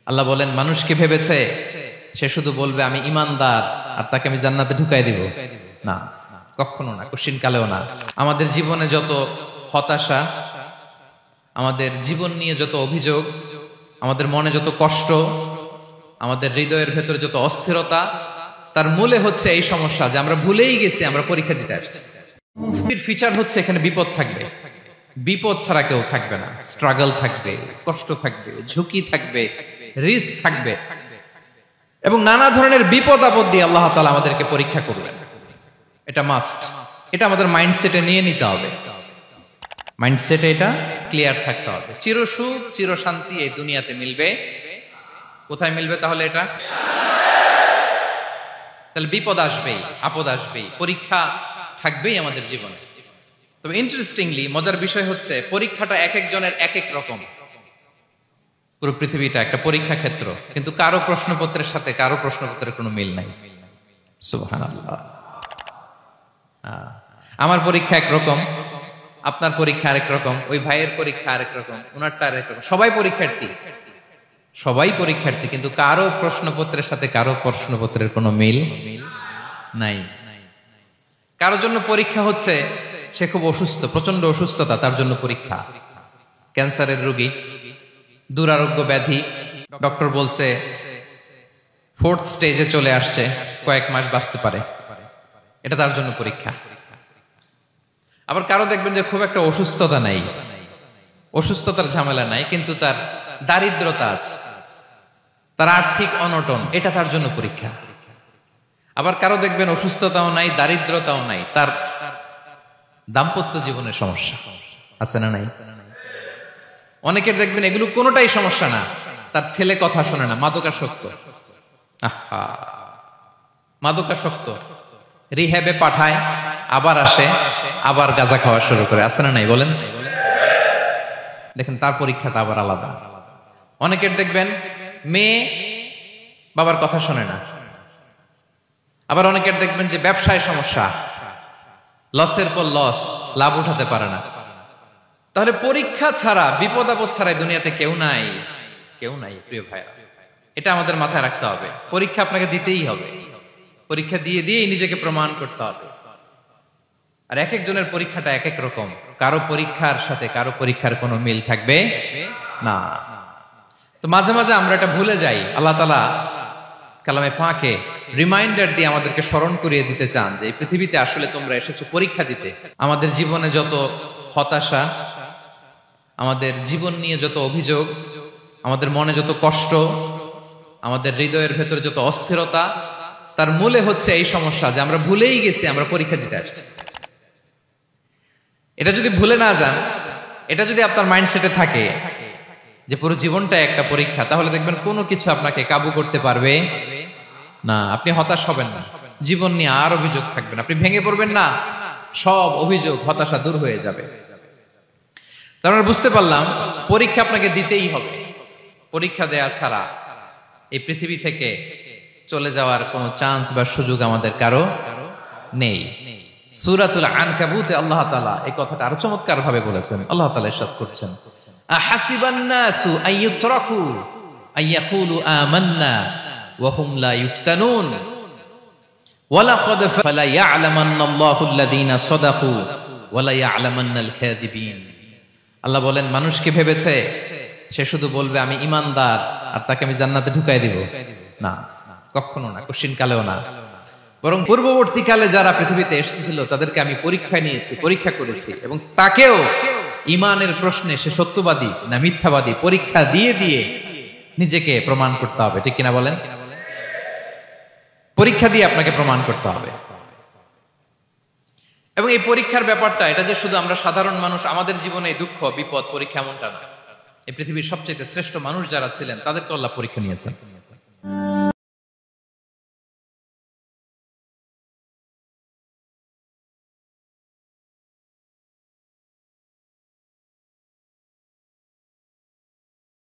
আল্লাহ বলেন মানুষ কি ভেবেছে সে শুধু বলবে আমি ইমানদার আর তাকে আমি জান্নাতে ঢুকাই দিব? না, কখনো না, কোশ্চিন কালেও না। আমাদের জীবনে যত হতাশা, আমাদের জীবন নিয়ে যত অভিযোগ, আমাদের মনে যত কষ্ট, আমাদের হৃদয়ের ভেতরে যত অস্থিরতা, তার মূলে হচ্ছে এই সমস্যা যে আমরা ভুলেই গেছি আমরা পরীক্ষা দিতে আসছি। ফিচার হচ্ছে এখানে বিপদ থাকবে, বিপদ ছাড়া কেউ থাকবে না। স্ট্রাগল থাকবে, কষ্ট থাকবে, ঝুঁকি থাকবে, রিস্ক থাকবে, এবং নানা ধরনের বিপদ আপদ দিয়ে আল্লাহ তাআলা আমাদেরকে পরীক্ষা করবেন। এটা মাস্ট, এটা আমাদের মাইন্ডসেটে নিয়ে নিতে হবে। মাইন্ডসেটে এটা ক্লিয়ার থাকতে হবে। চিরসুখ চিরশান্তি এই দুনিয়াতে মিলবে, কোথায় মিলবে তাহলে? এটা তাহলে বিপদ আসবেই, আপদ আসবেই, পরীক্ষা থাকবেই আমাদের জীবনে। তবে ইন্টারেস্টিংলি মজার বিষয় হচ্ছে পরীক্ষাটা এক একজনের এক এক রকম। পুরো পৃথিবীটা একটা পরীক্ষা ক্ষেত্র, কিন্তু কারো প্রশ্নপত্রের সাথে কারো প্রশ্নপত্রের কোনো মিল নাই। সুবহানাল্লাহ। আমার পরীক্ষা একরকম, আপনার পরীক্ষা আরেক রকম, ওই ভাইয়ের পরীক্ষা আরেক রকম, ওনারটা আরেক রকম। সবাই পরীক্ষার্থী, সবাই পরীক্ষার্থী, কিন্তু কারো প্রশ্নপত্রের সাথে কারো প্রশ্নপত্রের কোনো মিল নাই। কারো জন্য পরীক্ষা হচ্ছে সে খুব অসুস্থ, প্রচন্ড অসুস্থতা, তার জন্য পরীক্ষা। ক্যান্সারের রোগী, দুরারোগ্য ব্যাধি, ডক্টর বলছে 4th স্টেজে চলে আসছে, কয়েক মাস বাঁচতে পারে, এটা তার জন্য পরীক্ষা। আবার কারো দেখবেন যে খুব একটা অসুস্থতা নাই, অসুস্থতার ঝামেলা নাই, কিন্তু তার দারিদ্রতা আছে, তার আর্থিক অনটন, এটা তার জন্য পরীক্ষা। আবার কারো দেখবেন অসুস্থতাও নাই, দারিদ্রতাও নাই, তার দাম্পত্য জীবনের সমস্যা আছে না নাই? অনেকের দেখবেন এগুলো কোনোটাই সমস্যা না, তার ছেলে কথা শোনে না, মাদকাসক্ত। আহা, মাদকাসক্ত, রিহ্যাবে পাঠায়, আবার আসে, আবার গাঁজা খাওয়া শুরু করে, আছে না নাই বলেন? দেখেন তার পরীক্ষাটা আবার আলাদা। অনেকের দেখবেন মেয়ে বাবার কথা শোনে না। আবার অনেকের দেখবেন যে ব্যবসায় সমস্যা, লসের পর লস, লাভ উঠাতে পারে না। তাহলে পরীক্ষা ছাড়া, বিপদ আপদ ছাড়া দুনিয়াতে কেউ নাই, কেউ নাই প্রিয় ভাইরা। এটা আমাদের মাথায় রাখতে হবে। পরীক্ষা আপনাকে দিতেই হবে, পরীক্ষা দিয়ে দিয়েই নিজেকে প্রমাণ করতে হবে। আর এক একজনের পরীক্ষাটা এক এক রকম, কারো পরীক্ষার সাথে কারো পরীক্ষার কোনো মিল থাকবে না। তো মাঝে মাঝে আমরা এটা ভুলে যাই। আল্লাহ তাআলা কালামে পাকে রিমাইন্ডার দিয়ে আমাদেরকে স্মরণ করিয়ে দিতে চান যে এই পৃথিবীতে আসলে তোমরা এসেছো পরীক্ষা দিতে। আমাদের জীবনে যত হতাশা, আমাদের জীবন নিয়ে যত অভিযোগ, আমাদের মনে যত কষ্ট, আমাদের হৃদয়ের ভেতরে যত অস্থিরতা, তার মূলে হচ্ছে এই সমস্যা যে আমরা ভুলেই গেছি আমরা পরীক্ষা দিতে আসছি। এটা যদি ভুলে না যান, এটা যদি আপনার মাইন্ডসেটে থাকে যে পুরো জীবনটা একটা পরীক্ষা, তাহলে দেখবেন কোনো কিছু আপনাকে কাবু করতে পারবে না। আপনি হতাশ হবেন না, জীবন নিয়ে আর অভিযোগ থাকবে না, আপনি ভেঙে পড়বেন না, সব অভিযোগ হতাশা দূর হয়ে যাবে। তার মানে বুঝতে পারলাম পরীক্ষা আপনাকে দিতেই হবে। পরীক্ষা দেয়া ছাড়া এই পৃথিবী থেকে চলে যাওয়ার কোনো চান্স বা সুযোগ আমাদের কারো নেই। সূরাতুল আনকাবুতে আল্লাহ তাআলা এই কথাটা আরো চমৎকার ভাবে বলেছেন। আল্লাহ তাআলা ইরশাদ করছেন, আহাসিবান নাসু আইয়ুতরাকু আইয়াকুলু আমান্না ওয়া হুম লা ইফতানুন ওয়ালাকাদ ফালা ইয়ালামান্নাল্লাহু আল্লাযীনা সাদাকু ওয়া লা ইয়ালামান্নাল কাযিবিন। আল্লাহ বলেন মানুষ কি ভেবেছে সে শুধু বলবে আমি ইমানদার আর তাকে আমি জান্নাতে ঢুকাই দিব? না, কখনো না, কোশ্চিন কালেও না। বরং পূর্ববর্তী কালে যারা পৃথিবীতে এসেছিল তাদেরকে আমি পরীক্ষায় নিয়েছি, পরীক্ষা করেছি, এবং তাকেও ইমানের প্রশ্নে সে সত্যবাদী না মিথ্যাবাদী পরীক্ষা দিয়ে দিয়ে নিজেকে প্রমাণ করতে হবে। ঠিক কিনা বলেন? পরীক্ষা দিয়ে আপনাকে প্রমাণ করতে হবে। এবং এই পরীক্ষার ব্যাপারটা, এটা যে শুধু আমরা সাধারণ মানুষ আমাদের জীবনে দুঃখ বিপদ পরীক্ষা এমনটা না। এই পৃথিবীর সবচেয়ে শ্রেষ্ঠ মানুষ যারা ছিলেন তাদেরকে আল্লাহ পরীক্ষা নিয়েছেন।